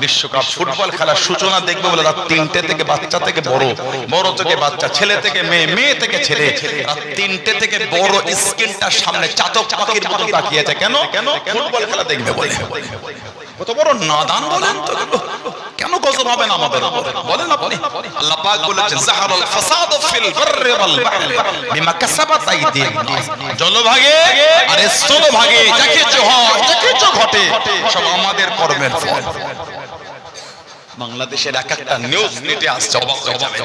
বিশ্বকাপ ফুটবল খেলার সূচনা দেখবে বলে রাত 3টে থেকে বাচ্চা থেকে বড়, বড় থেকে বাচ্চা, ছেলে থেকে মেয়ে, মেয়ে থেকে ছেলে, রাত 3টে থেকে বড় স্ক্রিনটার সামনে চাতক পাখির মতো তাকিয়েছে। কেন? ফুটবল খেলা দেখবে বলে। কত বড় নাদান বলেন তো, কেন গজব হবে না আমাদের উপরে বলেন আপনি? আল্লাহ পাক বলেছেন যাহারাল ফাসাদু ফিল বাররি ওয়াল বাহরি বিমা কাসাবাত আইদিন নাস। জলভাগে আর স্থলভাগে যা কিছু হয়, যা কিছু ঘটে, সব আমাদের কর্মের ফল। বাংলাদেশের এক একটা নিউজ নেটে আসছে, অবাক হয়ে যাবে।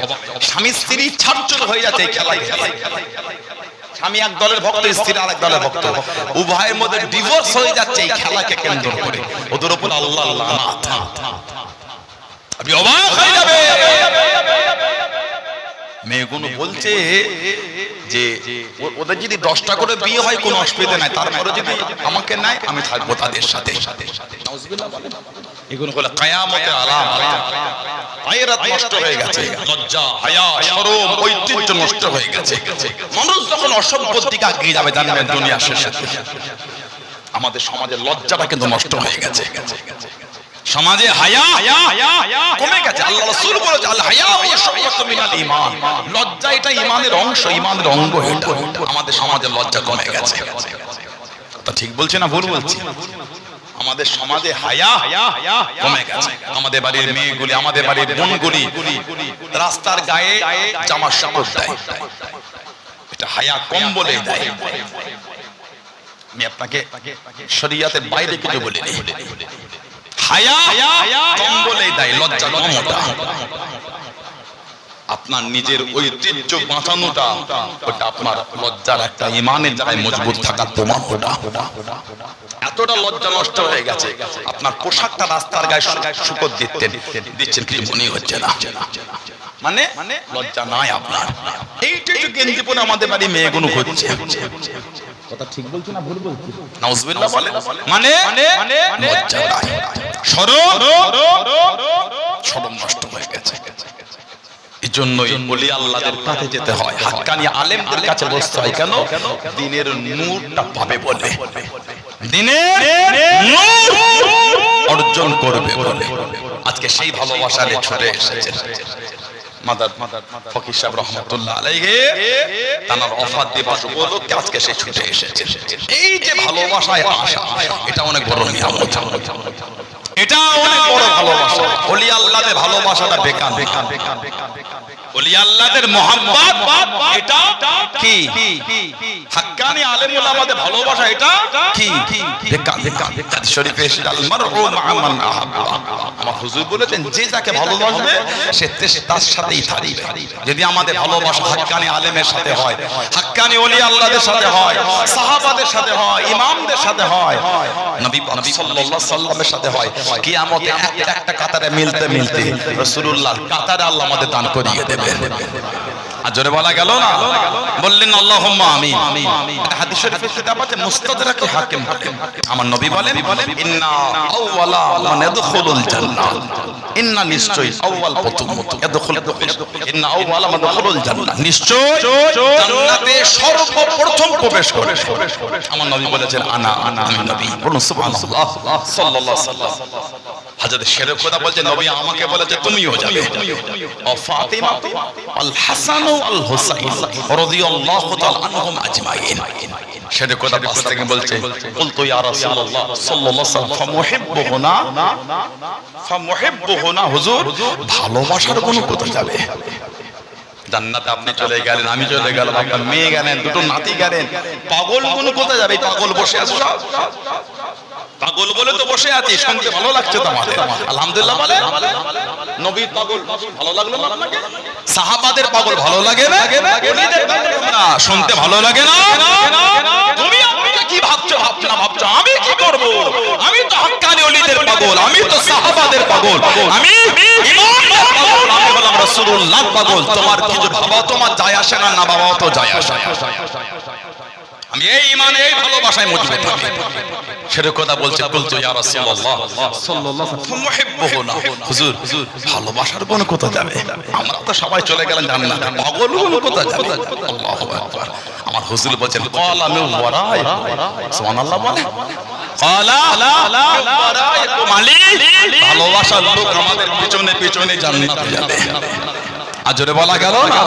স্বামী স্ত্রী ছাড়ছুড় হয়ে যাচ্ছে এই খেলায়। স্বামী এক দলের ভক্ত, স্ত্রী আরেক দলের ভক্ত, উভয়ের মধ্যে ডিভোর্স হয়ে যাচ্ছে এই খেলাকে কেন্দ্র করে। ওদের উপর আল্লাহ লানাত। আপনি অবাক হয়ে যাবে। মেয়েগুলো বলছে যে ওদের যদি 10টা করে বিয়ে হয় কোনো অসুবিধা নাই, তারপরে যদি আমাকে নেয় আমি থাকবো তাদের সাথে। এগুলো হলো কিয়ামতের আলামত। গায়রাত নষ্ট হয়ে গেছে, লজ্জা, হায়া, শরম, ঐতিহ্য নষ্ট হয়ে গেছে। মানুষ যখন অসভ্যর দিকে এগিয়ে যাবে জানবেন দুনিয়া শেষ। আমাদের সমাজের লজ্জাটা কিন্তু নষ্ট হয়ে গেছে। সমাজে হায়া কমে গেছে। আল্লাহ রাসূল বলেছেন আল হায়া শাআরাতুম মিনাল ঈমান। লজ্জা এটা ঈমানের অংশ, ঈমানের অঙ্গ। এটা আমাদের সমাজে লজ্জা কমে গেছে। কথা ঠিক বলছি না ভুল বলছি? আমাদের সমাজে হায়া কমে গেছে। আমাদের বাড়ির মেয়েগুলি, আমাদের বাড়ির বোনগুলি রাস্তার গায়ে জামা কাপড় দেয়, এটা হায়া কম বলে দেয়। আমি আপনাকে শরীয়তের বাইরে কিছু বলিনি, হায়া কম বলে দেয়, লজ্জা কম। ওটা আপনার নিজের ঐতিহ্য বাঁচানোটা, ওটা আপনার লজ্জার একটা ঈমানের জায়গায় মজবুত থাকার প্রমাণ। ওটা এতটা লজ্জা নষ্ট হয়ে গেছে, আপনার পোশাকটা রাস্তার গায়ে শুকর দিচ্ছেন, কিছু মনে হচ্ছে না, মানে লজ্জা নাই আপনার। এইটা একটু গেঞ্জি পরে আমাদের বাড়ি মেয়েগুলো ঘুরছে। কথা ঠিক বলছি না ভুল বলছি? নাউজুবিল্লাহ বলে, মানে লজ্জা নাই, শরম নষ্ট হয়ে গেছে। এজন্যই ওলি আল্লাহদের কাছে যেতে হয়, হাক্কানি আলেমদের কাছে বসতে হয়। কেন? দ্বীনের নূরটা পাবে বলে, দ্বীনের নূর অর্জন করবে বলে। আজকে সেই ভালোবাসারে ছুটে এসেছে মাদার ফকির সাহেব রহমাতুল্লাহ আলাইহি, তার ওফাত দিবস উপলক্ষে আজকে সে ছুটে এসেছে। এই যে ভালোবাসায় আসা, এটা অনেক বড় নিয়ামত, এটা অনেক বড় ভালোবাসা। ওলি আল্লাহদের ভালোবাসাটা বেকার। ওলি আল্লাহদের মুহাব্বত এটা কি? হাক্কানি আলেম ওলামাদের ভালোবাসা এটা কি? বেকার। হাদিস শরীফে এসেছে আল মারউ মা মান আহাব্বা। আমার হুজুর বলেছেন যে যাকে ভালোবাসবে সে তার সাথেই থাকবে। যদি আমাদের ভালোবাসা হাক্কানি আলেমের সাথে হয়, হাক্কানি ওলি আল্লাহদের সাথে হয়, সাহাবাদের সাথে হয়, ইমামদের সাথে হয়, নবী সাল্লাল্লাহু আলাইহি সাল্লামের সাথে হয়, কিয়ামতে একটা কাতারে মিলতে মিলতে রাসূলুল্লাহ কাতারে আল্লাহ আমাদের দান করিয়ে দেবে। আর জোরে বলা গেল না? বললেন আল্লাহুম্মা আমিন। হাদিস শরীফে কিতাব আছে মুস্তাদরাকে হাকিম, আমার নবী বলেন ইন্না আউওয়ালা মান ইয়াদখুলুল জান্নাহ, ইন্না নিশ্চয় আউয়াল প্রথম ইয়াদখুল, ইন্না আউওয়ালা মান ইয়াদখুলুল জান্নাহ, নিশ্চয় জান্নাতে সর্বপ্রথম প্রবেশ করে আমার নবী বলেছেন আনা আমি নবী। বলুন সুবহানাল্লাহ সাল্লাল্লাহু আলাইহি ওয়াসাল্লাম। হযরত শেরে খোদা বলেন নবী আমাকে বলেছে তুমিও যাবে। ও ফাতিমা আল হাসান আল হুসাইন রাদিয়াল্লাহু তাআলা আনহুম আজমাইন। শেরে খোদা পাশ থেকে বলছে কুলতু ইয়া রাসূলুল্লাহ সাল্লাল্লাহু আলাইহি ওয়াসাল্লাম ফামুহিব্বুহুনা, হুজুর ভালোবাসার কোন কোথায় যাবে? জান্নাতে আপনি চলে গেলেন, আমি চলে গেলাম, আপনার মেয়ে গেলেন, দুটো নাতি গেলেন, পাগল কোন কোথায় যাবে? পাগল বসে আছে সব, পাগল বলে তো বসে আছি, শুনতে ভালো লাগছে তো আমাদের, আলহামদুলিল্লাহ বলে। নবীর পাগল ভালো লাগলো না আপনাকে? সাহাবাদের পাগল ভালো লাগে না? শুনতে ভালো লাগে না? তুমি আমাকে কি ভাবছো? ভাবছো আমি কি করব? আমি তো হাক্কানি ওলিদের পাগল, আমি তো সাহাবাদের পাগল, আমি ইমামদের পাগল, আমি হলাম রাসূলুল্লাহ পাগল। তোমার কিছু ভাবা তোমার যায় আসে না, না বাবাও তো যায় আসে। আমি এই ইমানে এই ভালোবাসায় মজবুত থাকি। সেটা কথা বলছে কুলতু ইয়া রাসূলুল্লাহ সাল্লাল্লাহু আলাইহি ওয়াসাল্লাম মুহিব্বুহুনা, হুজুর ভালোবাসার কোন কোথা যাবে? আমরা তো সবাই চলে গেলেন জান্নাতে, পাগল কোন কোথা যাবে? আল্লাহু আকবার। আমার হুজুর বলেন ক্বালা মিন ওয়ারাই, সুবহানাল্লাহ বলে ক্বালা মিন ওয়ারাইকুম আলী ভালোবাসার লোক আমাদের পিছনে পিছনে জান্নাতে যাবে। আর জোরে বলা গেল না,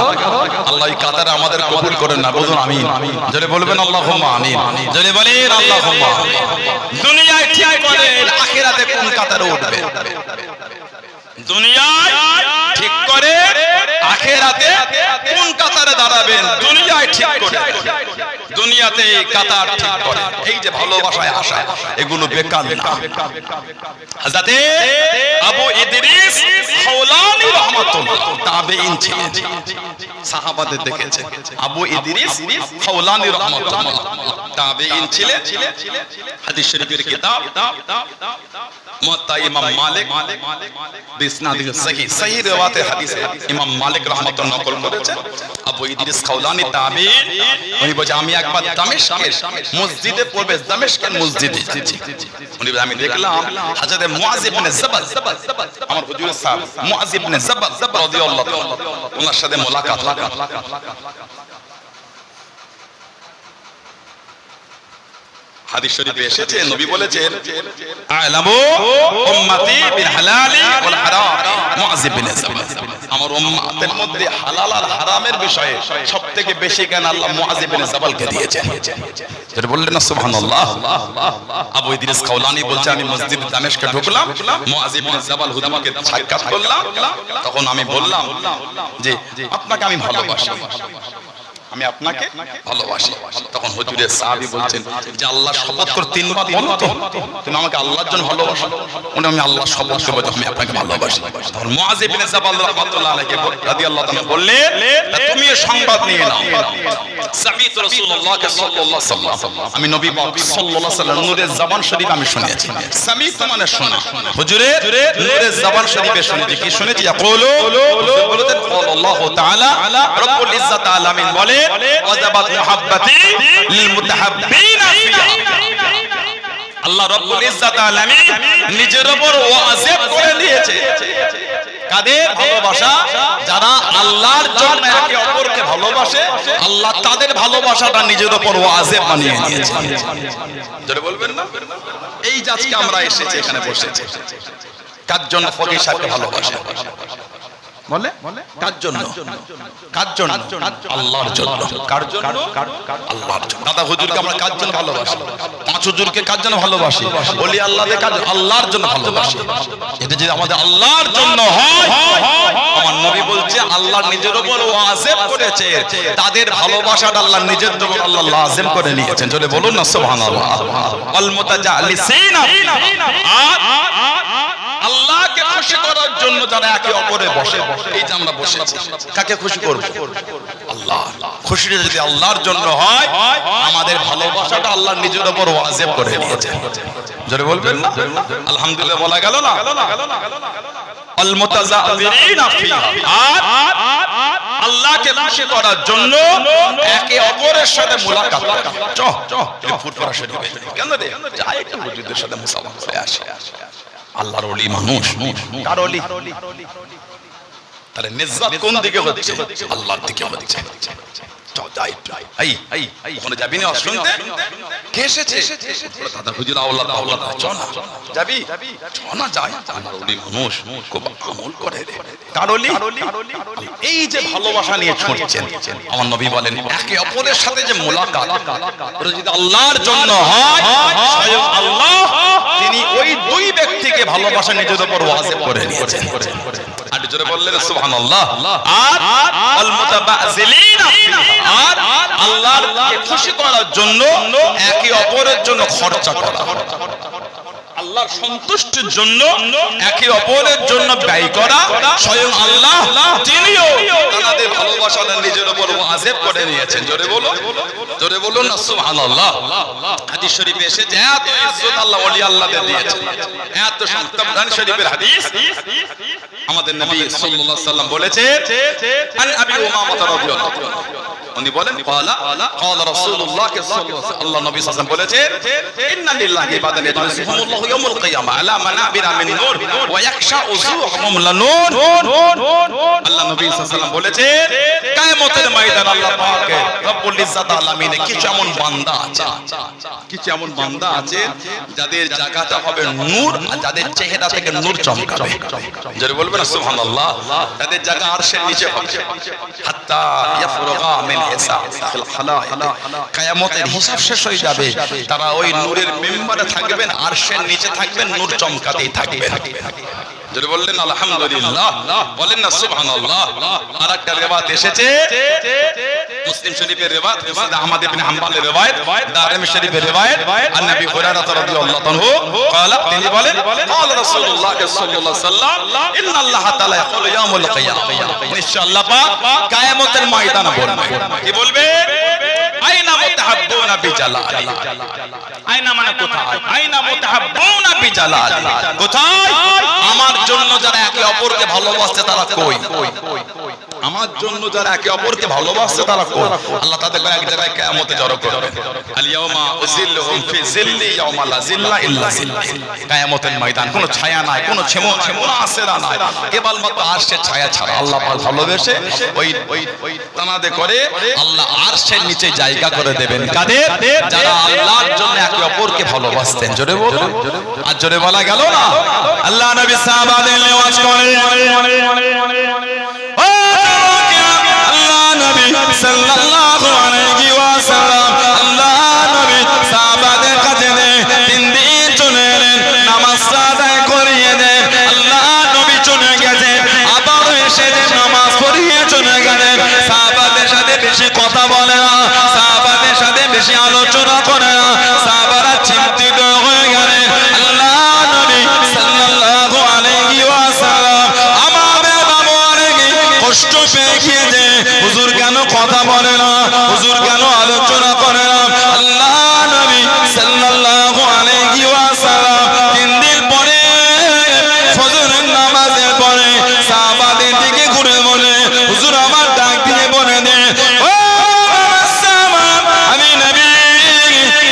আল্লাহ এই কাতারে আমাদের কবুল করেন না, বলুন আমিন। জোরে বলবেন আল্লাহুম্মা আমিন, জোরে বলেন আল্লাহুম্মা। দুনিয়ায় ঠিক করেন আখিরাতে কোন কাতারে উঠবে, দুনিয়ায় ঠিক করে আখিরাতে কোন কাতারে দাঁড়াবেন, দুনিয়ায় ঠিক করে দুনিয়াতে এই কাতার ঠিক করে। এই যে ভালোবাসায় আসা এগুলো বেকার না। হযরত আবু ইদ্রিস খাওলানী রাহমাতুল্লাহ তাবেঈন ছিলেন, সাহাবাদের দেখেছে। আবু ইদ্রিস খাওলানী রাহমাতুল্লাহ তাবেঈন ছিলেন। হাদিস শরীফের কিতাব মুওয়াত্তা ইমাম মালিক বিসনাদ সহিহ সহিহ riwayat হাদিস ইমাম মালিক রাহমাতুল্লাহ নকল করেছেন। আবু ইদ্রিস খাওলানী তাবেঈন উনি বলেন আমি একবার দামেস্কের মসজিদে পড়বে, দামেস্কের মসজিদে উনি আমি দেখলাম হযরত মুআয ইবনে জাবাল, আমার হুজুর সাহেব মুআয ইবনে জাবাল রাদিয়াল্লাহু তাআলা ওনার সাথে মোলাকাত। হাদিস শরীফে এসেছে নবী বলেছেন আ'লামু উম্মতি বিল হালালি ওয়াল হারাম মুআয ইবনে জাবাল। আমার উম্মতের মধ্যে হালাল আর হারামের বিষয়ে সবথেকে বেশি জ্ঞান আল্লাহ মুআয ইবনে জাবালকে দিয়েছেন। যেটা বললেন না সুবহানাল্লাহ। আবু ইদ্রিস খাওলানী বলছে আমি মসজিদ দামেস্কে ঢুকলাম, মুআয ইবনে জাবাল হুজুরকে সাক্ষাৎ করলাম, তখন আমি বললাম যে আপনাকে আমি ভালোবাসি, আমি আপনাকে ভালোবাসি। তখন হুজুরের সাহাবী বলছেন যে আল্লাহ শপথ করে তিনবার বলো তো তুমি আমাকে আল্লাহর জন্য ভালোবাসো। উনি আমি আল্লাহ শপথ করে বলছি আমি আপনাকে ভালোবাসি। তখন মুআয ইবনে জাবাল রাহমাতুল্লাহ আলাইহি রাদিয়াল্লাহু তাআলা বললেন তুমি এই সংবাদ নিয়ে নাও, সামিতু রাসূলুল্লাহ সাল্লাল্লাহু আলাইহি ওয়াসাল্লাম, আমি নবী পাক সাল্লাল্লাহু আলাইহি ওয়াসাল্লাম নূরের জবান শরীফ আমি শুনেছি। সামিতু মানে শোনা, হুজুরের নূরের জবান শরীফে শুনেছি। কি শুনেছি? ইয়াকুলু বলতেন আল্লাহু তাআলা রব্বুল ইজ্জাত আলামিন বলে ওয়াজাবাত মুহাব্বতি লিল মুতাহাব্বিনা ফিহা। আল্লাহ রব্বুল ইজ্জাত আলামিন নিজের উপর ওয়াজিব করে দিয়েছে কাদের ভালোবাসা, যারা আল্লাহর জন্য একে অপরকে ভালোবাসে আল্লাহ তাদের ভালোবাসাটা নিজের উপর ওয়াজিব বানিয়ে নিয়েছে। যারা বলবেন না এই যে আজকে আমরা এসেছি এখানে বসেছি কার জন্য? ফকির সাহেবকে ভালোবাসে বলে কার জন্য? কার জন্য? আল্লাহর জন্য। কার জন্য? আল্লাহর জন্য। দাদা হুজুরকে আমরা কার জন্য ভালোবাসি? পাঁচ হুজুরকে কার জন্য ভালোবাসি? বলি আল্লাহকে কার জন্য? আল্লাহর জন্য ভালোবাসি। এটা যদি আমাদের আল্লাহর জন্য হয়, আমার নবী বলছে আল্লাহ নিজের উপর ওয়াজিব করেছে তাদের ভালোবাসাটা আল্লাহ নিজের উপর আল্লাহ লাজিম করে নিয়েছেন। জোরে বলুন না সুবহানাল্লাহ। আল মুতাজালিসিনা, আল্লাহকে খুশি করার জন্য যারা একে অপরে বসে, এই যে আমরা বসেছি কাকে খুশি করব? আল্লাহ। খুশিটা যদি আল্লাহর জন্য হয় আমাদের ভালোবাসাটা আল্লাহ নিজের উপর ওয়াজিব করে নিয়েছে। জোরে বলবেন না আলহামদুলিল্লাহ বলা গেল না? আল মুতাজাবিরিনা ফিহা, আল্লাহকে খুশি করার জন্য একে অপরের সাথে মুলাকাত করা। ফুটফুরা শরীফে কেন রে যাই একটু হুজুরদের সাথে মুসাফা করে আসে। আল্লাহর ওলি মানুষ, কার ওলি? তাহলে নিজাত কোন দিকে হচ্ছে? আল্লাহর দিকে হচ্ছে। ওখানে যাবি না শুনতে? কে এসেছে? দাদা হুজুর আওলাদ আওলাদ চনা যাবি? চনা যায়। আল্লাহর ওলি মানুষ খুব আমল করে রে। কার ওলি? এই যে ভালোবাসা নিয়ে ছুটছেন আমার নবী বলেন একে অপরের সাথে যে মুলাকাত এটা যদি আল্লাহর জন্য হয় স্বয়ং আল্লাহ তিনি ওই দুই ব্যক্তিকে ভালোবাসা নিজের উপর ওয়াজিব করে নিয়েছেন। আর জোরে বললেন সুবহানাল্লাহ। আর আল মুতাবাযিলিনা, আর আল্লাহকে খুশি করার জন্য একে অপরের জন্য খরচা করা, আল্লাহর সন্তুষ্টির জন্য একে অপরের জন্য ব্যয় করা, স্বয়ং আল্লাহ তিনিও তাদের ভালোবাসাটা নিজের উপর ওয়াজিব করে নিয়েছেন। জোরে বলুন, জোরে বলুন না সুবহানাল্লাহ। হাদিস শরীফে এসেছে এত ইজ্জত আল্লাহ ওলি আল্লাহদের দিয়েছেন, এত সম্মান। শরীফের হাদিস আমাদের নবী সাল্লাল্লাহু আলাইহি ওয়াসাল্লাম বলেছে আন আবি উমামা রাদিয়াল্লাহু আনহু উনি বলেন ক্বালা রাসূলুল্লাহ সাল্লাল্লাহু আলাইহি আল্লাহ নবী সাল্লাল্লাহু আলাইহি ওয়াসাল্লাম বলেছেন ইন্না লিল্লাহি ইবাদান ইয়াজলিসুহুমুল্লাহু ইয়াউমুল কিয়ামা আলা মানাবিরা মিন নূর ওয়া ইয়াখশা উযুহুম লানুর। আল্লাহ নবী সাল্লাল্লাহু আলাইহি ওয়াসাল্লাম বলেছেন কিয়ামতের ময়দানে আল্লাহ পাকের রব্বুল ইজ্জাত আলামিনে কিছু এমন বান্দা আছে, কিছু এমন বান্দা আছে যাদের জায়গাটা হবে নূর আর যাদের চেহারা থেকে নূর চমকাবে। যারা বলবেন সুবহানাল্লাহ, তাদের জায়গা আরশের নিচে হবে হাত্তা ইয়াফরুগা মিন হিসাব ফিল খালাইক। কিয়ামতের হিসাব শেষ হয়ে যাবে, তারা ওই নূরের মিম্বারে থাকবেন, আরশের নিচে থাকবেন, নূর চমকাতেই থাকবেন। যারা বললেন আলহামদুলিল্লাহ, বলেন না সুবহানাল্লাহ। আরেকটা রিওয়ায়াত এসেছে মুসলিম শরীফের রিওয়ায়াত, মুসনাদ আহমদ ইবনে হাম্বলের রিওয়ায়াত, দারমি শরীফের রিওয়ায়াত, আর নবী হুরায়রা রাদিয়াল্লাহু আনহু قال তিনি বলেন قال রাসূলুল্লাহ সাল্লাল্লাহু আলাইহি ওয়াসাল্লাম ইন্নাল্লাহ তাআলা ইয়াকুলু ইয়াউমুল কিয়ামা, নিশ্চয় আল্লাহ পাক কিয়ামতের ময়দানে বলবে, কি বলবে? আইনা মুতাহাব্বুনা বিজালালি। আইনা মানে কোথায়? আইনা মুতাহাব্বুনা বিজালালি, কোথায়? আমার জন্য যারা একে অপরকে ভালোবাসে তারা কই? আমার জন্য যারা একে অপরকে ভালোবাসে তারা কই? আল্লাহ তাদের এক জায়গায় কিয়ামতে জড়ো করবে। আল ইয়াউমা উযিল্লুহুম ফি যিল্লি ইয়াউমা লা যিল্লা ইল্লা যিল্লি। কিয়ামতের ময়দান কোনো ছায়া নাই, কোনো ছেমো আসেরা নাই, কেবলমাত্র আরশের ছায়া ছাড়া। আল্লাহ পাক ভালোবেসে ওই তানাদে করে আল্লাহ আরশের নিচে জায়গা করে দেবেন কাদের? যারা আল্লাহর জন্য একে অপরকে ভালোবাসতেন। জোরে বলুন, আর জোরে বলা গেল না? আল্লাহ নবী সাহাবাদের নেওয়াজ করে আল্লাহ নবী সাল্লাল্লাহু আলাইহি ওয়াসাল্লাম, আল্লাহ নবী সাহাবাদের কাছে তিন দিন চলে এলেন, নামাজ আদায় করিয়ে দেন। আল্লাহ নবী চলে গেছেন, আবার এসে নামাজ পড়িয়ে চলে গেলেন। সাহাবাদের সাথে বেশি কথা বলে না, সাহাবাদের সাথে বেশি আলোচনা করে না, সাহাবারা চিন্তিত হয়ে গেলেন। আল্লাহ নবী সাল্লাল্লাহু আলাইহি ওয়াসাল্লাম আমাদের বাবা অনেক কষ্ট পেয়ে গিয়েছে, হুজুর কেন কথা বলে না, হুজুর কেন আলোচনা করে না? আল্লাহ নবী সাল্লাল্লাহু আলাইহি ওয়াসাল্লাম তিন দিন পরে ফজরের নামাজের পরে সাহাবাদের দিকে ঘুরে বলে, হুজুর আমার ডাক দিয়ে বলে দে, ও আমি নবী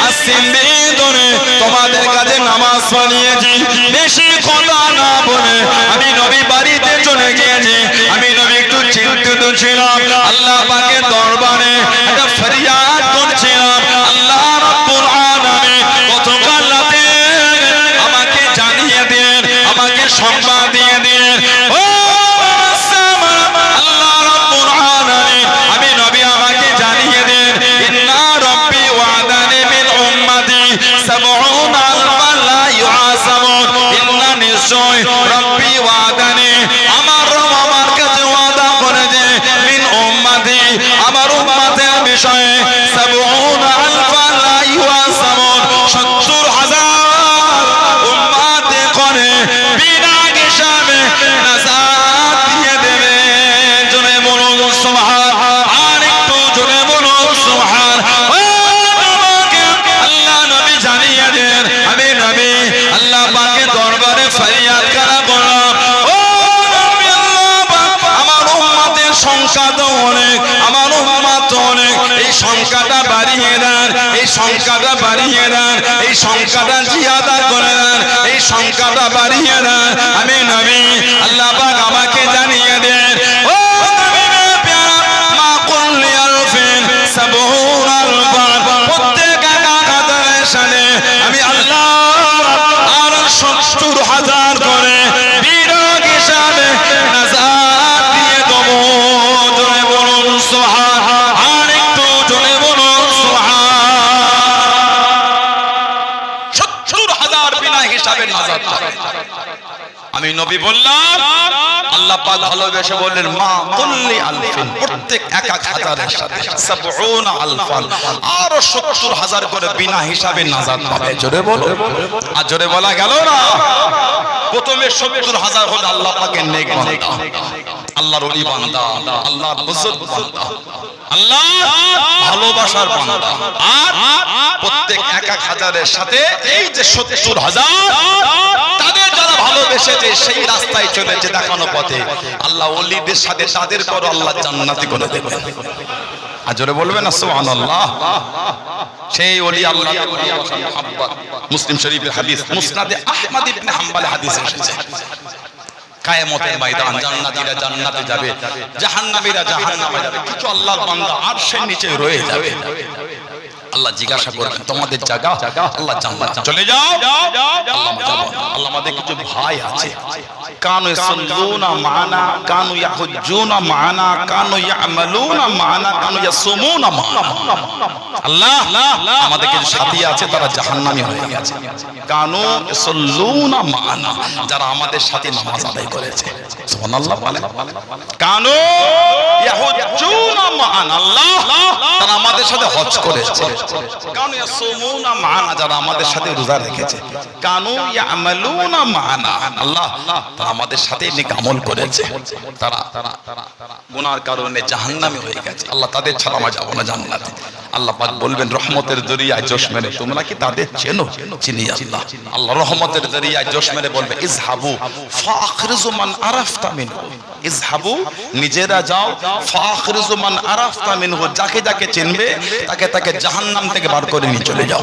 আসিন্দি ধরে তোমাদের কাছে নামাজ পড়িয়েছি, বেশি কথা না বলে আমি নবী বাড়িতে চলে গিয়েছি। আমি নবী একটু চিন্তিত ছিলাম, আল্লাহ পাকের দরবারে একটা ফরিয়াদ করছিলাম। আল্লাহ রাব্বুল আলামিন গতকাল রাতে আমাকে জানিয়ে দেন, আমাকে সংবাদ দিয়ে দেন, ও আল্লাহ রাব্বুল আলামিন আমি নবী আমাকে জানিয়ে দেন, ইন্না রাব্বি ওয়াদানি মিন উম্মতি সাবউনা আলফান লা ইউআসাবুন। ইন্না নিশ্চয় রাব্বি ওয়াদানি আমার রব আমার কাছে ওয়াদা করেছে, মিন উম্মতি আমার উম্মতের বিষয়ে সাবউনা আলফান লা ইউআসাবুন ৭০,০০০ উম্মতে করে বিনা হিসাবে নাজাত দিয়ে দেবে। জোরে বলুন সুবহান, আর একটু জোরে বলুন সুবহান। আল্লাহ নবী জানিয়ে দেন, আমি নবী আল্লাহ পাকের দরবারে ফরিয়াদ করা করলাম, ও নবী আল্লাহ পাক আমার উম্মতের সংখ্যা তো অনেক, আমার উম্মত অনেক, এই সংখ্যাটা বাড়িয়ে দেন, এই সংখ্যাটা বাড়িয়ে দেন, এই সংখ্যাটা জিয়াদা করে দেন, এই সংখ্যাটা বাড়িয়ে দেন। আমি নবী আল্লাহ পাক আমাকে জানিয়ে দেন, ও নবী প্যারা মা কুল্লি আলফিন সাবউন আলফান, প্রত্যেক একাধারের সাথে আমি আল্লাহ আর ৭০,০০০ করে বিরাগ হিসাবে নাজাত দিয়ে দেব। জোরে বলুন সুবহান, আর একটু জোরে বলুন সুবহান। ৭০,০০০ বিনা হিসাবে নাজাত পাবে। আমি নবী বললাম, আল্লাহ পাক ভালোবেসে বললেন মা কুল্লি আলফিন, প্রত্যেক ১,০০০-এর সাথে সাবউনা আলফান, আরো ৭০,০০০ করে বিনা হিসাবে নাজাত পাবে। জোরে বলো, আর জোরে বলা গেল না? প্রথমে ৭০,০০০ হলো আল্লাহ পাকের নেক বান্দা, আল্লাহর ওলি বান্দা, আল্লাহর বুজুর্গ বান্দা, আল্লাহ ভালোবাসার বান্দা। আর প্রত্যেক ১,০০০-এর সাথে এই যে ৭০,০০০ তাদের যারা ভালোবেসেছে সেই রাস্তায় চলেছে দেখানো পথে, আল্লাহ ওলিদের সাথে তাদের পর আল্লাহ জান্নাতি করে দেবেন। আর জোরে বলবেন না সুবহানাল্লাহ। সেই ওলি আল্লাহর ভালোবাসা মুহাব্বত মুসলিম শরীফের হাদিস, মুসনাদে আহমদ ইবনে হাম্বল হাদিস এসেছে। কিয়ামতের ময়দান জান্নাতীরা জান্নাতে যাবে, জাহান্নামীরা জাহান্নামে যাবে। কিছু আল্লাহর বান্দা আরশের নিচে রয়ে যাবে। আল্লাহ জিজ্ঞাসা করবেন তোমাদের জায়গা? আল্লাহ জান্নাত, চলে যাও। আল্লাহ যাব। আল্লাহ আমাদের কিছু ভাই আছে, কানু ইয়াসাল্লুনা মানা, কানু ইয়াহুজ্জুনা মানা, কানু ইয়ামালুনা মানা, কানু ইয়াসুমুনা মানা। আল্লাহ আমাদের কিছু সাথী আছে তারা জাহান্নামী হয়ে গেছে। কানু ইয়াসাল্লুনা মানা, যারা আমাদের সাথে নামাজ আদায় করেছে। সুবহানাল্লাহ বলেন। কানু ইয়াহুজ্জুনা মানা, আল্লাহ তারা আমাদের সাথে হজ করেছে। কানু ইয়াসুমুনা মানা, যারা আমাদের সাথে রোজা রেখেছে। কানু ইয়ামালুনা মানা, আল্লাহ তারা আমাদের সাথে নেক আমল করেছে। তারা গুনার কারণে জাহান্নামী হয়ে গেছে। আল্লাহ তাদের ছাড়া আমরা যাব না জান্নাতে। আল্লাহ পাক বলবেন রহমতের দরিয়ায় জোশ মেরে, তোমরা কি তাদের চেনো? চিনি আল্লাহ। আল্লাহ রহমতের দরিয়ায় জোশ মেরে বলবে ইজহাবু ফাখরিজু মান আরাফতা মিনহু, ইজহাবু নিজেরা যাও, ফাখরিজু মান আরাফতা মিনহু, যাকে যাকে চিনবে তাকে তাকে জাহান্নাম থেকে বার করে নিয়ে চলে যাও।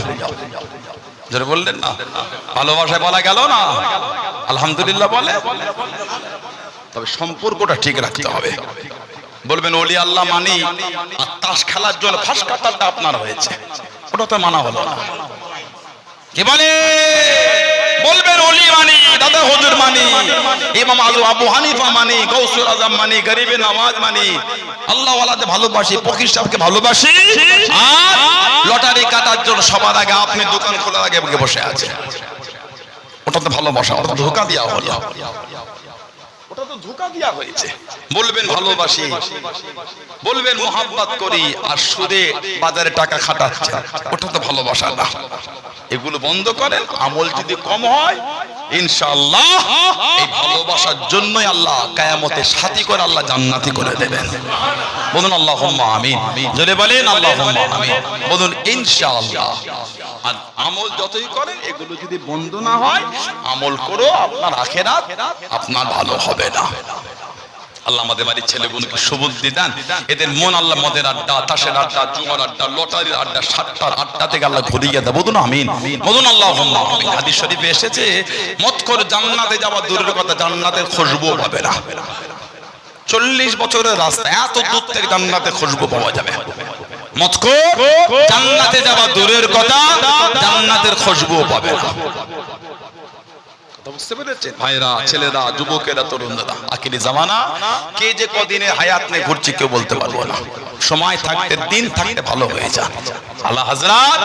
যারা বললেন না, ভালোবাসায় বলা গেল না, আলহামদুলিল্লাহ বলে। তবে সম্পর্কটা ঠিক রাখতে হবে। বলবেন ওলি আল্লাহ মানি আর তাস খেলার জন্য ফাঁস কাটারটা আপনার হয়েছে, ওটা তো মানা হলো না। কি বলে? বলবেন ওলি মানি, দাদা হুজুর মানি, ইমাম আবু হানিফা মানি, গৌসুল আজম মানি, গরিবে নওয়াজ মানি, আল্লাহ ওয়ালাদের ভালোবাসি, ফকির সাহেবকে ভালোবাসি, আর লটারি কাটার জন্য সবার আগে আপনি দোকান খোলার আগে বসে আছে। ওটা তো ভালোবাসা, ওটা ধোঁকা দেওয়া হলো, ওটা তো ধোঁকা দেওয়া হয়েছে। বলবেন ভালোবাসি, বলবেন মোহাব্বত করি, আর সুদে বাজারে টাকা খাটাচ্ছে, ওটা তো ভালোবাসা না। এগুলো বন্ধ করেন। আমল যদি কম হয় ইনশাআল্লাহ এই ভালোবাসার জন্যই আল্লাহ কিয়ামতে সাথী করে আল্লাহ জান্নাতি করে দেবেন। বলুন আল্লাহুম্মা আমিন। জোরে বলেন আল্লাহুম্মা আমিন। বলুন ইনশাআল্লাহ। আর আমল যতই করেন এগুলো যদি বন্ধ না হয়, আমল করো, আপনার আখিরাত আপনার ভালো হবে না। আল্লাহ আমাদের বাড়ির ছেলেগুলোকে সুবুদ্ধি দেন। এদের মন আল্লাহ মদের আড্ডা, তাসের আড্ডা, জুমার আড্ডা, লটারির আড্ডা, সাতটার আড্ডা থেকে আল্লাহ ঘুরিয়ে দেয়। বলুন আমিন। বলুন আল্লাহুম্মা আমিন। হাদিস শরীফে এসেছে মদখোর জান্নাতে যাওয়া দূরের কথা, জান্নাতের খুশবু পাবে না। 40 বছরের রাস্তা, এত দূর থেকে জান্নাতে খুশবু পাওয়া যাবে। মদখোর জান্নাতে যাওয়া দূরের কথা, জান্নাতের খুশবু পাবে না। বুঝতে পেরেছেন ভাইরা, ছেলেরা, যুবকেরা, তরুণরা? আখিরি জামানা, কে যে কদিনে হায়াত নিয়ে ঘুরছে কেউ বলতে পারবো না। সময় থাকতে, দিন থাকতে ভালো হয়ে যান। আল্লাহ হযরত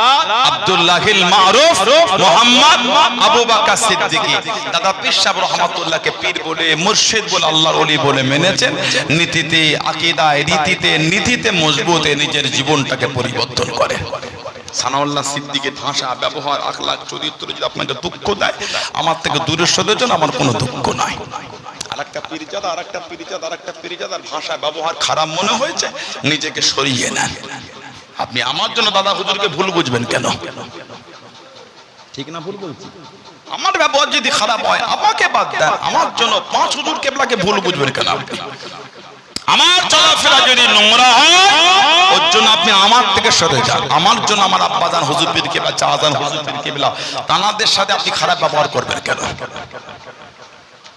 আব্দুল্লাহিল মারুফ মুহাম্মদ আবু বকর সিদ্দিকী দাদা পীর সাহেব রহমাতুল্লাহকে পীর বলে, মুর্শিদ বলে, আল্লাহর ওলি বলে মেনেছেন। নীতিতে, আকীদায়, রীতিতে, নীতিতে মজবুতে নিজের জীবনটাকে পরিবর্তন করে। সানাউল্লাহ সিদ্দিকের ভাষা, ব্যবহার, আখলাক, চরিত্র যদি আপনাকে দুঃখ দেয়, আমার থেকে দূরে সরে যান, আমার কোনো দুঃখ নাই। আরেকটা পীরজাদা, আরেকটা পীরজাদা, আরেকটা পীরজাদার ভাষা ব্যবহার খারাপ মনে হয়েছে, নিজেকে সরিয়ে নেন। আপনি আমার জন্য দাদা হুজুরকে ভুল বুঝবেন কেন? ঠিক না ভুল বলছি? আমার ব্যবহার যদি খারাপ হয় আমাকে বাদ দেন, আমার জন্য 5 হুজুর কেবলাকে ভুল বুঝবেন কেন আপনি? আমার চলাফেরা যদি নোংরা হয় ওর জন্য আপনি আমার থেকে সরে যান। আমার জন্য আমার আব্বাজান হুজুর পীর কেবলা, চাচাজান হুজুর পীর কেবলা, তানাদের সাথে আপনি খারাপ ব্যবহার করবেন কেন?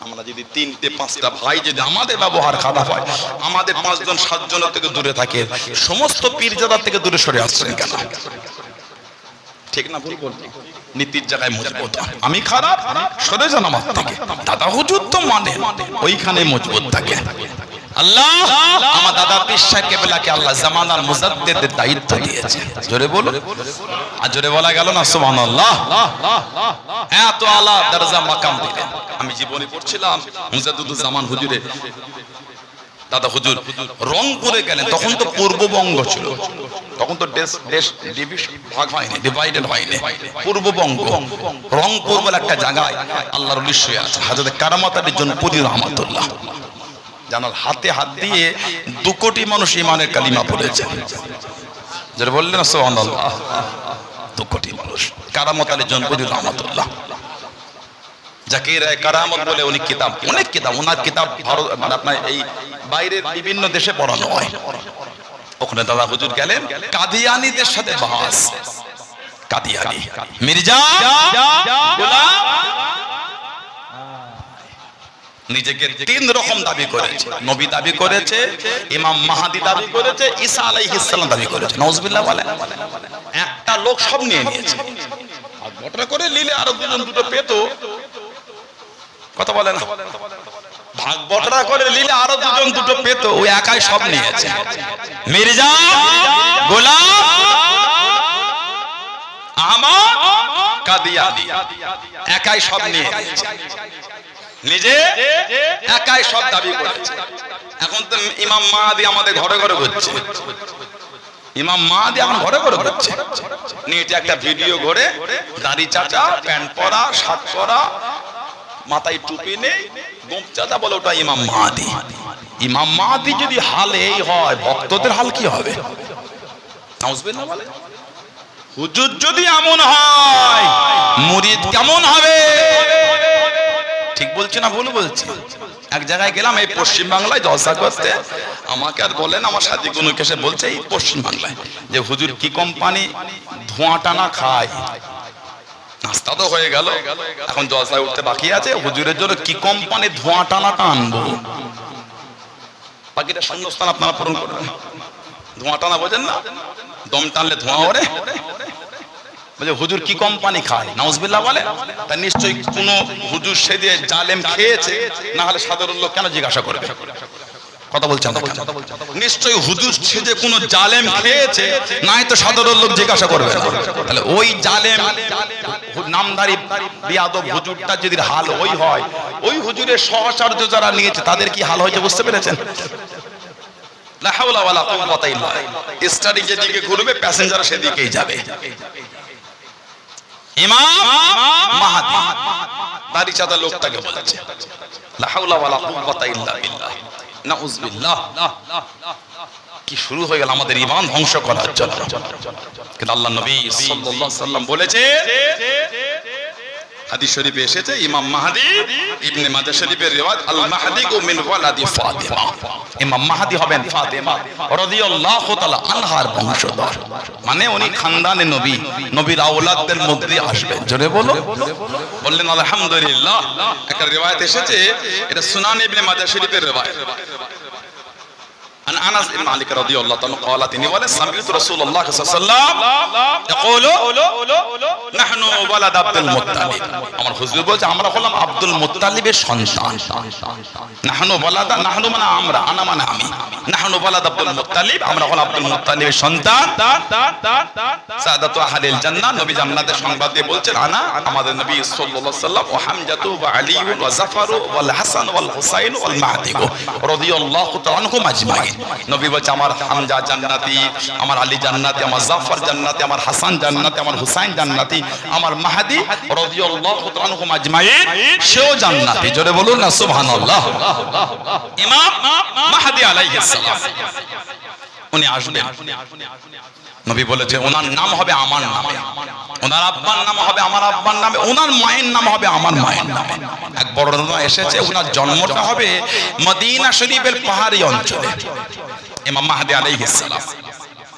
আমরা যদি 3-5টা ভাই যদি আমাদের ব্যবহার খারাপ হয়, আমাদের 5 জন 7 জন থেকে দূরে থাকে, সমস্ত পীরজাদা থেকে দূরে সরে আসছেন কেন? ঠিক না ভুল বলছি? নীতির জায়গায় মজবুত। আমি খারাপ, সরে যান আমার থেকে। দাদা হুজুর তো মানে ওইখানে মজবুত থাকে। আল্লাহ আমার দাদা পীর সাহেব কেবলাকে আল্লাহ জামানার মুজাদ্দিদের দায়িত্ব দিয়েছে। জোরে বলো, আর জোরে বলা গেল না সুবহানাল্লাহ। এত আলা দরজা মাকাম দিলেন। আমি জীবনে পড়ছিলাম মুজাদ্দিদুল জামান হুজুরে, দাদা হুজুর রংপুরে গেলেন। তখন তো পূর্ববঙ্গ ছিল, তখন তো দেশ ভাগ হয়নি, ডিভাইডেড হয়নি। পূর্ববঙ্গ রংপুর বলে একটা জায়গায় আল্লাহর ওলি শুয়ে আছে, হযরত কারামাত আলী জনপুরি রহমাতুল্লাহ। জানার হাতে হাত দিয়ে 2 কোটি মানুষ ইমানের কালিমা পড়েছে। যারা বললেন সুবহানাল্লাহ, 2 কোটি মানুষ। কারামাত আলী জনপুরি রহমাতুল্লাহ, জাকির কারামত বলে উনি কিতাব, অনেক কিতাব, ওনার কিতাব ভারত মানে আপনার এই বাইরের বিভিন্ন দেশে পড়ানো হয়। ওখানে দাদা হুজুর গেলেন, কাদিয়ানীদের সাথে বাস। কাদিয়ানী মির্জা গোলাম নিজেকে তিন রকম দাবি করেছে। নবী দাবি করেছে, ইমাম মাহাদি দাবি করেছে, ঈসা আলাইহিস সালাম দাবি করেছে। নাউজুবিল্লাহ বলেন। একটা লোক সব নিয়ে নিয়েছে। আর ঘটনা করে নিলে আরো দুজন দুটো পেতো, কথা বলে না, ভাগ বটরা করে নিলে আরো দুজন দুটো পেতো, ওই একাই সব নিয়েছে। মির্জা গোলাম আহমদ কাদিয়ানী একাই সব নিয়ে নিয়েছে, নিজে একাই সব দাবি করেছে। এখন তো ইমাম মাহাদি আমাদের ঘরে ঘরে ঘুরছে, ইমাম মাহাদি এখন ঘরে ঘরে ঘুরছে, নেটে একটা ভিডিও ঘুরে, দাড়ি চাচা, প্যান্ট পরা, শার্ট পরা, মাথায় টুপি নেই, গোপ চাচা বলে ওটা ইমাম মাহাদি। ইমাম মাহাদি যদি হাল এই হয়, ভক্তদের হাল কি হবে? নাউজুবিল্লাহ বলে। হুজুর যদি এমন হয়, মুরিদ কেমন হবে? ঠিক বলছি না ভুল বলছি? এক জায়গায় গেলাম এই পশ্চিম বাংলায় জলসা করতে, আমাকে আর বলেন আমার সাথী কোনো কেসে বলছে এই পশ্চিম বাংলায় যে হুজুর কি কোম্পানি ধোঁয়া টানা খায়। নাস্তা তো হয়ে গেল, এখন জলসায় উঠতে বাকি আছে, হুজুরের জন্য কি কোম্পানি ধোঁয়া টানাটা আনবো। বাকিটা শূন্যস্থান আপনারা পূরণ করবেন। ধোঁয়া টানা বোঝেন না? দম টানলে ধোঁয়া ওরে। হুজুর কি কোম্পানি খায়? নাউজুবিল্লাহ বলে। তা নিশ্চয়ই কোন হুজুর সেদিয়ে জালেম খেয়েছে, না হলে সাধারণ লোক কেন জিজ্ঞাসা করবে? কথা বলছেন না? নিশ্চয়ই হুজুর সেজে কোন জালেম খেয়েছে, নাই তো সাধারণ লোক জিজ্ঞাসা করবে। তাহলে ওই জালেম নামধারী বিয়াদব হুজুরটা যদি হাল ওই হয়, ওই হুজুরের সহচর্য যারা নিয়েছে তাদের কি হাল হয়েছে বুঝতে পেরেছেন? লা হাওলা ওয়ালা কুওয়াতা ইল্লা বিল্লাহ। স্টাডি যেদিকে ঘুরবে প্যাসেঞ্জার সেদিকেই যাবে। ইমাম মাহাদি দাড়ি চাঁদা লোকটাকে বলছে লা হাওলা ওয়ালা কুওয়াতা ইল্লা বিল্লাহ। নাউজুবিল্লাহ। কি শুরু হয়ে গেল আমাদের ঈমান ধ্বংস করার জন্য। কিন্তু আল্লাহর নবী সাল্লাল্লাহু আলাইহি সাল্লাম বলেছে, হাদিস শরীফে এসেছে, ইমাম মাহদি ইবনে মাজাহ শরীফের রিওয়ায়াত, আল মাহদি মিন ওয়ালাদি ফাতিমা। ইমাম মাহদি হবেন ফাতিমা রাদিয়াল্লাহু তাআলা আনহার বংশধর, মানে উনি খানদানে নবী, নবীর আওলাদদের মধ্যে আসবেন। জোরে বলো, বললেন আলহামদুলিল্লাহ। একটা রিওয়ায়াত এসেছে, এটা সুনান ইবনে মাজাহ শরীফের রিওয়ায়াত। আনাস ইবনে মালিক রাদিয়াল্লাহু তাআলা قال, তিনি বলেন, সামি'তু রাসূলুল্লাহ সাল্লাল্লাহু আলাইহি ওয়াসাল্লাম ইয়াকুলু নাহনু ওয়ালাদ আব্দুল মুত্তালিব। আমার হুজুর বলছে আমরা হলাম আব্দুল মুত্তালিবের সন্তান। নাহনু ওয়ালাদ, নাহনু মানে আমরা, আনা মানে আমি, নাহনু ওয়ালাদ আব্দুল মুত্তালিব, আমরা হলাম আব্দুল মুত্তালিবের সন্তান। সাদাতু আহলিল জান্নাহ, নবী জান্নাতের সংবাদ দিয়ে বলছেন, আনা, আমাদের নবী সাল্লাল্লাহু আলাইহি ওয়াসাল্লাম, ওয়া হামজাতু ওয়া আলী ওয়া জাফর ওয়াল হাসান ওয়াল হুসাইন ওয়াল মাহদি রাদিয়াল্লাহু তাআলা আনহুম আজমাইন। নবী বলছে আমার হামজা জান্নাতি, আমার আলী জান্নাতি, আমার জাফর জান্নাতি, আমার হাসান জান্নাতি, আমার হুসাইন জান্নাতি, আমার মাহদি রাদিয়াল্লাহু তাআলা আনহুম আজমাইন সেও জান্নাতি। জোরে বলুন না সুবহানাল্লাহ। ইমাম মাহদি আলাইহিস সালাম উনি আসবেন। নবী বলেছে ওনার নাম হবে আমার নামে, ওনার আব্বার নাম হবে আমার আব্বার নামে, ওনার মায়ের নাম হবে আমার মায়ের নামে। এক বর্ণনা এসেছে ওনার জন্মটা হবে মদিনা শরীফের পাহাড়ি অঞ্চলে। ইমাম মাহদি আলাইহিস সালাম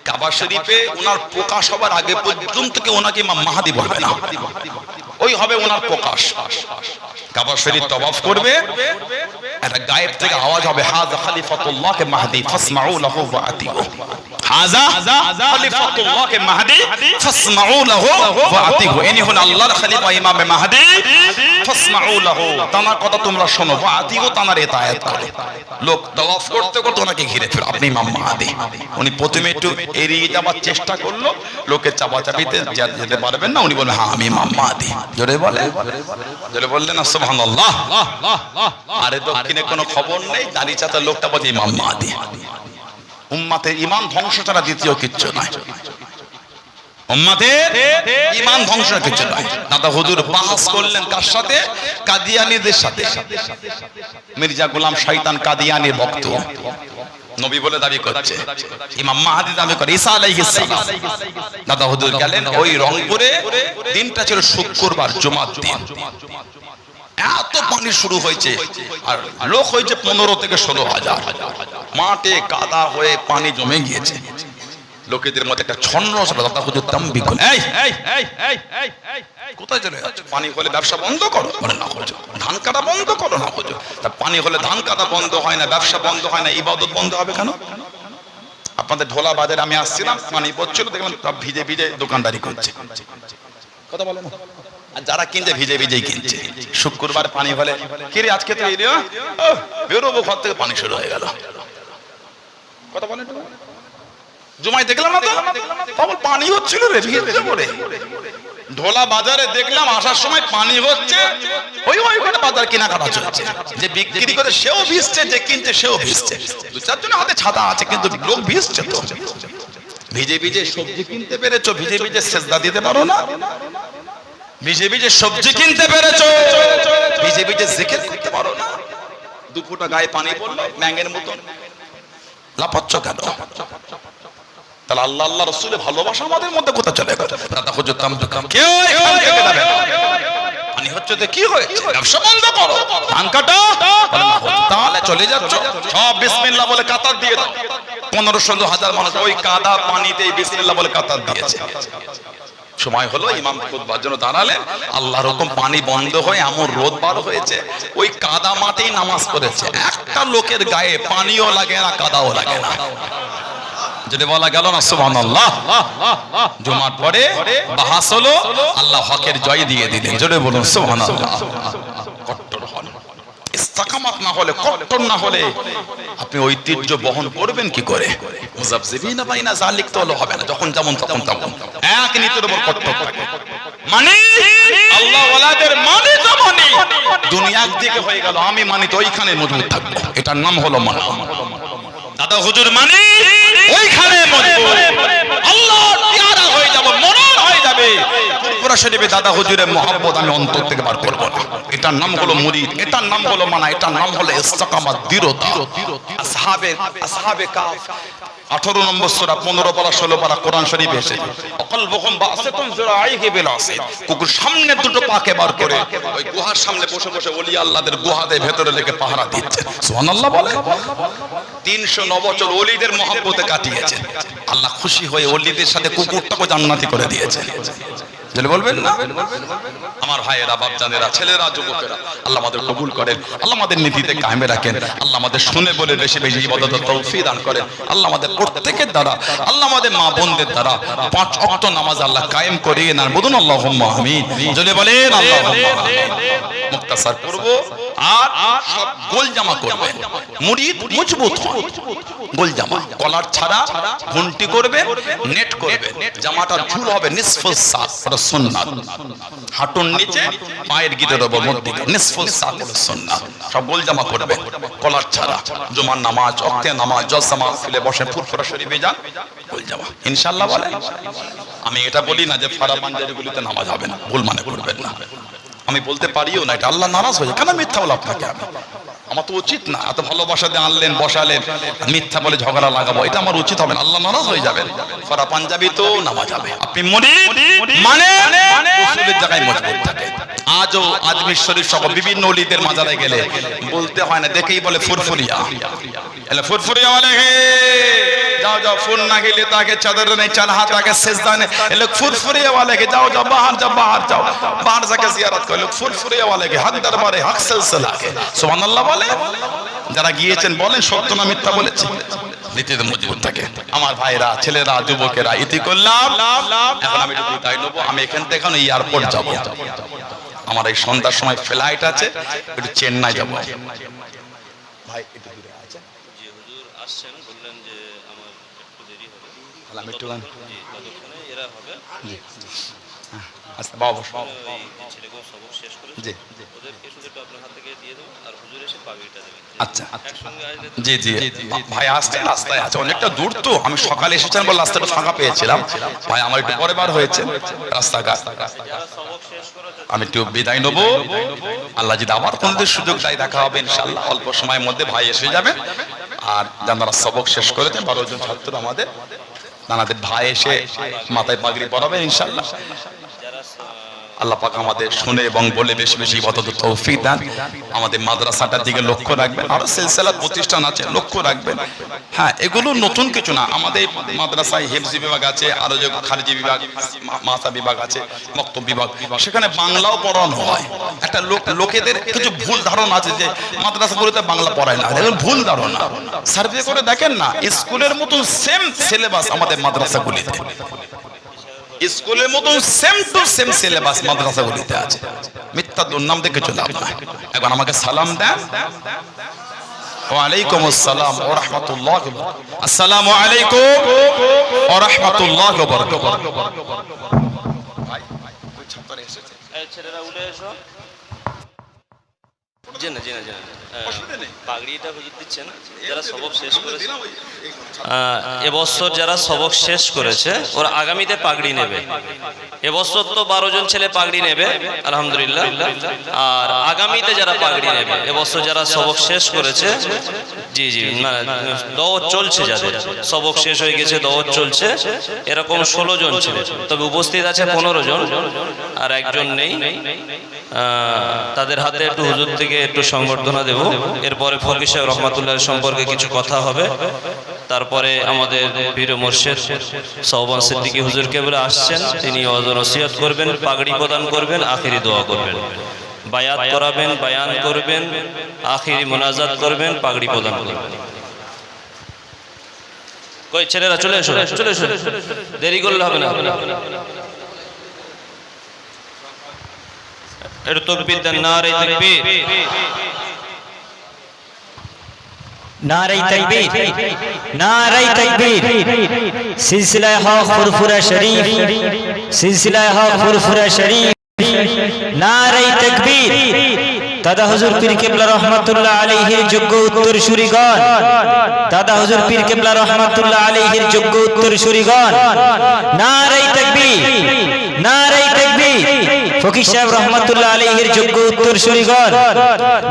কাবা শরীফে ওনার প্রকাশ হবার আগে পর্যন্ত কেউ ওনাকে ইমাম মাহদি বলবে না, ওই হবে ওনার প্রকাশ। কাবা শরীফ তওয়াফ করবে, একটা গায়েব থেকে আওয়াজ হবে, হাযা খলিফাতুল্লাহ মাহদি ফাসমাউ লাহু ওয়া আতিউ। হাযা খলিফাতুল্লাহ মাহদি ফাসমাউ লাহু ওয়া আতিউ। ইনি হলেন আল্লাহর খলিফা ইমাম মাহদি, ফাসমাউ লাহু, তার কথা তোমরা শোনো, ওয়া আতিউ, তার ইতায়াত করো। লোক তওয়াফ করতে করতে ওনাকে ঘিরে ফেলে, আপনি ইমাম মাহদি। উনি প্রথমে একটু এড়িয়ে যাবার চেষ্টা করলো, লোকে চাপাচাপিতে যেতে পারবেন না, উনি বললেন হ্যাঁ আমি ইমাম মাহদি। জোরে বলে, জোরে বললেন না সুবহানাল্লাহ। আরে দক্ষিণে কোনো খবর নেই, দাড়ি চাতা লোকটা বলে ইমাম মাহদি। উম্মতের ঈমান ধ্বংস ছাড়া দ্বিতীয় কিচ্ছু নয়, উম্মতের ঈমান ধ্বংস কিছু নয়। দাদা হুজুর বাহাস করলেন কার সাথে? কাদিয়ানীদের সাথে। মির্জা গোলাম শয়তান কাদিয়ানীর ভক্ত, নবী বলে দাবি করছে, ইমাম মাহদি দাবি করে ঈসা আলাইহিস সালাম। দাদা হুজুর গেলেন ওই রংপুরে, দিনটা ছিল শুক্রবার, জুমার দিন। এত পানি শুরু হয়েছে, আর লোক হয়েছে 15 থেকে 16,000। মাঠে কাদা হয়ে পানি জমে গিয়েছে। লোকেদের মধ্যে একটা ছন্ন দাদা হুজুর তাম্বি করলেন, কোথায় চলে যাচ্ছে? পানি হলে ব্যবসা বন্ধ করো। বলে না হুজুর, ধান কাটা বন্ধ করো না হুজুর। তা পানি হলে ধান কাটা বন্ধ হয় না, ব্যবসা বন্ধ হয় না, ইবাদত বন্ধ হবে কেন? আপনাদের ঢোলা বাজারে আমি আসছিলাম, পানি পড়ছিল, দেখলাম সব ভিজে ভিজে দোকানদারি করছে। কথা বলে না? আর যারা কিনছে ভিজে ভিজেই কিনছে। শুক্রবার পানি হলে কিরে আজকে তো এরিয়া বেরোবো ঘর থেকে, পানি শুরু হয়ে গেল। কথা বলেন, জুমায় দেখলাম না তো কেবল পানি হচ্ছিল রে ভিজে পড়ে। ঢোলা বাজারে দেখলাম আসার সময় পানি হচ্ছে, ওই ওইখানে বাজার কেনাকাটা চলছে। যে বিক্রি করে সেও ভিজছে, যে কিনছে সেও ভিজছে। দু চারজনের হাতে ছাতা আছে, কিন্তু লোক ভিজছে তো। ভিজে ভিজে সবজি কিনতে পেরেছো, ভিজে ভিজে সেজদা দিতে পারো না? ভিজে ভিজে সবজি কিনতে পেরেছো, ভিজে ভিজে জিকির করতে পারো না? 2 ফোঁটা গায়ে পানি পড়লো, ম্যাঙের মতন লাফাচ্ছ কেন? তাহলে আল্লাহ আল্লাহ রাসূলের ভালোবাসা আমাদের মধ্যে কোথা চলে গেল? দাদা হুজুর কেউ এখান থেকে যাবে না। পানি হচ্ছে তো কি হয়েছে? ব্যবসা বন্ধ করো, ধান কাটো। তাহলে চলে যাচ্ছ, সব বিসমিল্লাহ বলে কাতার দিয়ে দাও। 15-16,000 মানুষ ওই কাদা পানিতে বিসমিল্লাহ বলে কাতার দিয়েছে। সময় হলো, ইমাম খুতবার জন্য দাঁড়ালেন। আল্লাহর হুকুম, পানি বন্ধ হয়ে এমন রোদ বার হয়েছে, ওই কাদা মাঠেই নামাজ পড়েছে। একটা লোকের গায়ে পানিও লাগে না, কাদাও লাগে না। যদি বলা গেল না সুবহানাল্লাহ। জুমার পরে বাহাস হলো, আল্লাহ হকের জয় দিয়ে দিলেন। জোরে বলুন সুবহানাল্লাহ। কট্টর হন, ইস্তেকামাত না হলে, কট্টর না হলে আপনি ঐতিহ্য বহন করবেন কি করে? মুযাবযিবিনা বাইনা যালিক তো হবে না। যখন যেমন তখন তেমন, এক নীতির উপর কট্টর থাকে। মানে আল্লাহ ওয়ালাদের মানে তো মানে দুনিয়ার দিকে হয়ে গেল, আমি মানি তো ওইখানে মজবুত থাকবো। এটার নাম হলো মানা। দাদা হুজুর মানে ওইখানে মজবুত, আল্লাহর পেয়ারা হয়ে যাব, মনন হয়ে যাবে। পুরা শরীফে দাদা হুজুরের মহব্বত আমি অন্তর থেকে বার করব না। এটার নাম হলো মুরিদ, এটার নাম হলো মানা, এটার নাম হলো ইস্তেকামাত, দৃঢ়তা। আসহাবে কাফ 18 নম্বর সূরা 15 পারা 16 পারা কোরআন শরীফে এসেছে। অকলবুহুম বাসিতুন যুরাইহি বিলাসি, কুকুর সামনে দুটো পাকে বার করে ওই গুহার সামনে বসে বসে ওলি আল্লাহদের গুহাতে ভেতরে লেগে পাহারা দিচ্ছে। সুবহানাল্লাহ বলে। 309 বছর ওলিদের মহব্বতে কাটিয়েছে। আল্লাহ খুশি হয়ে ওলিদের সাথে কুকুরটাকে জান্নাতি করে দিয়েছে। জেলে বলবেন না? আমার ভাইয়েরা, বাপজানেরা, ছেলেরা, যুবকেরা, আল্লাহ আমাদের কবুল করেন, আল্লাহ আমাদের নীতিতে কায়েমে রাখেন, আল্লাহ আমাদের শুনে বলে বেশি বেশি ইবাদতের তৌফিক দান করেন। আল্লাহ আমাদের প্রত্যেকের দ্বারা, আল্লাহ আমাদের মা বোনদের দ্বারা 5 ওয়াক্ত নামাজ আল্লাহ কায়েম করিয়ে নেন। বলুন আল্লাহুম্মা আমিন। জেলে বলেন আল্লাহুম্মা আমিন। মুক্তাসার করব, আর সব গোল জামা করবেন। মুরিদ মজবুত হয়, গোল জামা, কলার ছাড়া ঘন্টি করবেন, নেট করবেন। জামাটার ঝুল হবে নিসফুস সাক, সুন্নাত। হাঁটুর নিচে পায়ের গিটের উপর মধ্যে নিসফুস সাক সুন্নাত। সব গোল জামা করবেন, কলার ছাড়া। জুমার নামাজ, ওয়াক্তের নামাজ, জলসা মাহফিলে বসে ফুরফুরা শরীফে যান, গোল জামা ইনশাআল্লাহ বলেন। আমি এটা বলি না যে ফারা পাঞ্জাবিগুলিতে নামাজ হবে না, ভুল মানে করবেন না। আমি বলতে পারিও না, এটা আল্লাহ নারাজ হয়ে যায়। কেন মিথ্যা বলে আপনাকে? আমার তো উচিত না। এত ভালোবাসা দিয়ে আনলেন, বসালেন, মিথ্যা বলে ঝগড়া লাগাবো, এটা আমার উচিত হবে না। আল্লাহ নারাজ হয়ে যাবেন। ফারা পাঞ্জাবি তো নামাজ হবে। আপনি মুরিদ মানে উসুলের জায়গায় মজবুত থাকে। আজও আজমির শরীফ সহ বিভিন্ন ওলিদের মাজারে গেলে বলতে হয় না, দেখেই বলে ফুরফুরিয়া। এলে ফুরফুরিয়া বলে হে जाओ जाओ, फूल ना गिले ताकि चादर नहीं चढ़ा ताकि सिजदा नहीं। ये लोग फुरफुरे वाले के जाओ जाओ बाहर जाओ, बाहर जाओ, बाहर जाके जियारत करो। लोग फुरफुरे वाले के हक दरबारे हक सिलसिला के सुबहानाल्लाह বলে। যারা গিয়েছেন বলেন সত্য না মিথ্যা বলেছে? নীতিতে মজবুত থাকে। আমার ভাইরা, ছেলেরা, যুবকেরা, ইতি করলাম। এখন আমি একটু বিদায় নেব। আমি এখান থেকে এখন এয়ারপোর্ট যাব। আমার এই সন্ধ্যার সময় ফ্লাইট আছে, একটু চেন্নাই যাব। ভাই একটু দূরে আছে। জি হুজুর আসছেন, বললেন যে আমার একটু দেরি হবে। আমি একটু জি ততক্ষণে এরা হবে। জি আচ্ছা বাবা, এই ছেলেকে সবক শেষ করে জি ওদেরকে শুধু একটু আপনার হাত থেকে দিয়ে দেব, আর হুজুর এসে পাগড়িটা দেবেন। আচ্ছা একসঙ্গে আসলে জি জি ভাই আসতে রাস্তায় আছে, অনেকটা দূর তো। আমি সকালে এসেছিলাম বলে রাস্তাটা ফাঁকা পেয়েছিলাম। ভাই আমার একটু পরে বার হয়েছে রাস্তাঘাট। আমি একটু বিদায় নেব। আল্লাহ যদি আবার কোনদিন সুযোগ দেয় দেখা হবে ইনশাআল্লাহ। অল্প সময়ের মধ্যে ভাই এসে যাবে। আর যারা সবক শেষ করেছে 12 জন ছাত্র আমাদের, তাদের ভাই এসে মাথায় পাগড়ি পরাবেন ইনশাআল্লাহ। আল্লাহ পাক আমাদের শুনে এবং বলে বেশি বেশি ইবাদত তৌফিক দান। আমাদের মাদ্রাসাটার দিকে লক্ষ্য রাখবেন, আরো সিলসিলা প্রতিষ্ঠান আছে লক্ষ্য রাখবেন। হ্যাঁ, এগুলো নতুন কিছু না। আমাদের মাদ্রাসায় হিফজি বিভাগ আছে, আরো যে খারিজি বিভাগ, মাসা বিভাগ আছে, মক্তব বিভাগ, সেখানে বাংলাও পড়ানো হয়। একটা লোকেদের কিছু ভুল ধারণা আছে যে মাদ্রাসাগুলোতে বাংলা পড়ায় না, এগুলো ভুল ধারণা। সার্ভে করে দেখেন না, স্কুলের মতো সেম সিলেবাস আমাদের মাদ্রাসাগুলিতে, স্কুলের মতো সেম টু সেম সিলেবাস মাদ্রাসাগুলিতে আছে। মিথ্যা দুর্নাম দেখে চলে আপনার। একবার আমাকে সালাম দেন। ওয়ালাইকুম আসসালাম ওয়া রাহমাতুল্লাহি ওয়া বারাকাতুহু। আসসালামু আলাইকুম ওয়া রাহমাতুল্লাহি ওয়া বারাকাতুহু। ভাই ওই ছাত্ররা এসেছে, এই ছেলেরা উঠে এসো। জেনে পাগড়িটা হুজুর দিচ্ছেন যারা সবক শেষ করেছে, এবছর যারা সবক শেষ করেছে ওরা আগামীতে পাগড়ি নেবে। এবছর তো 12 জন ছেলে পাগড়ি নেবে আলহামদুলিল্লাহ। আর আগামীতে যারা পাগড়ি নেবে, এবছর যারা সবক শেষ করেছে, জি দাওয়াত চলছে, যাদের সবক শেষ হয়ে গেছে দাওয়াত চলছে, এরকম 16 জন ছেলে। তবে উপস্থিত আছে 15 জন, আর একজন নেই। তাদের হাতে একটু হুজুর থেকে একটু সংবর্ধনা দেব। এরপরে ফকির সাহেব রহমাতুল্লাহ সম্পর্কে কিছু কথা হবে। তারপরে আমাদের পীর মুর্শিদ সওবান সিদ্দিকী হুজুর কেবলা আসছেন, তিনি ওয়াজ নসিহত করবেন, পাগড়ি প্রদান করবেন, আখিরি দোয়া করবেন, বায়াত করাবেন, বায়ান করবেন, আখিরি মুনাজাত করবেন, পাগড়ি প্রদান করবেন। কই ছেলেরা চলে এসো, চলে এসো, দেরি করলে হবে না। একটু তাকবীর দেন, নারে তাকবীর, নারে তাকবীর, নারে তাকবীর। সিলসিলায়ে হক ফুরফুরা শরীফ, সিলসিলায়ে হক ফুরফুরা শরীফ, নারে তাকবীর। দাদা হুজুর পীর কেবলা রহমাতুল্লাহ আলাইহির যোগ্য উত্তরসূরিগণ, দাদা হুজুর পীর কেবলা রহমাতুল্লাহ আলাইহির যোগ্য উত্তরসূরিগণ, নারে তাকবীর, নারে তাকবীর। ফকির সাহেব রহমাতুল্লাহ আলাইহির যোগ্য উত্তরসূরিগণ,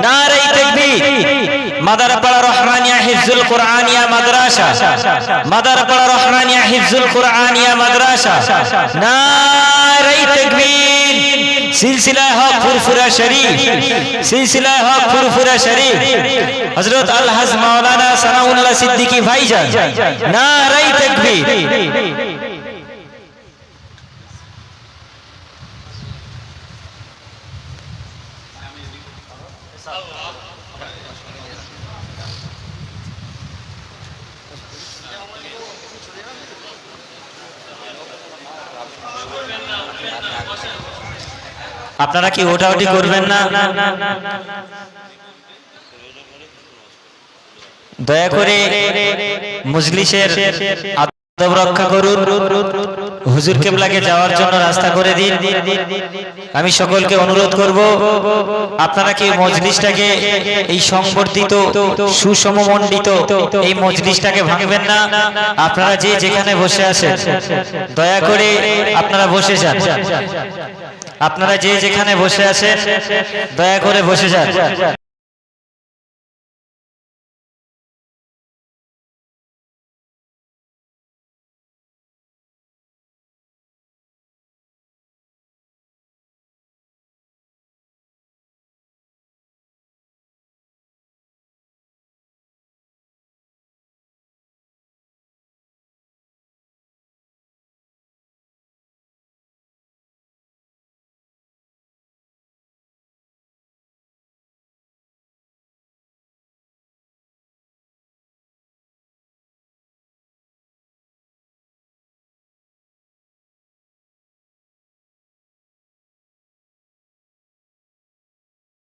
নারে তাকবীর। মাদারপাড়া রহমানিয়া হিফজুল কুরআনিয়া মাদ্রাসা, মাদারপাড়া রহমানিয়া হিফজুল কুরআনিয়া মাদ্রাসা, নারে তাকবীর। সিলসিলায়ে হক ফুরফুরা শরীফ, সিলসিলায়ে হক ফুরফুরা শরীফ, হযরত আলহাজ মাওলানা সানাউল্লাহ সিদ্দিকী ভাইজান, নারে তাকবীর। আপনারা কি ওঠাউঠি করবেন না? দয়া করে মজলিসের আদব রক্ষা করুন, হুজুর কেবলাকে যাওয়ার জন্য রাস্তা করে দিন। আমি সকলকে অনুরোধ করব, আপনারা কি মজলিসটাকে, এই সংবর্ধিত সুসমমণ্ডিত এই মজলিসটাকে ভাঙবেন না। আপনারা যে যেখানে বসে আছেন দয়া করে আপনারা বসে যান। আপনারা যে যেখানে বসে আছেন দয়া করে বসে যান।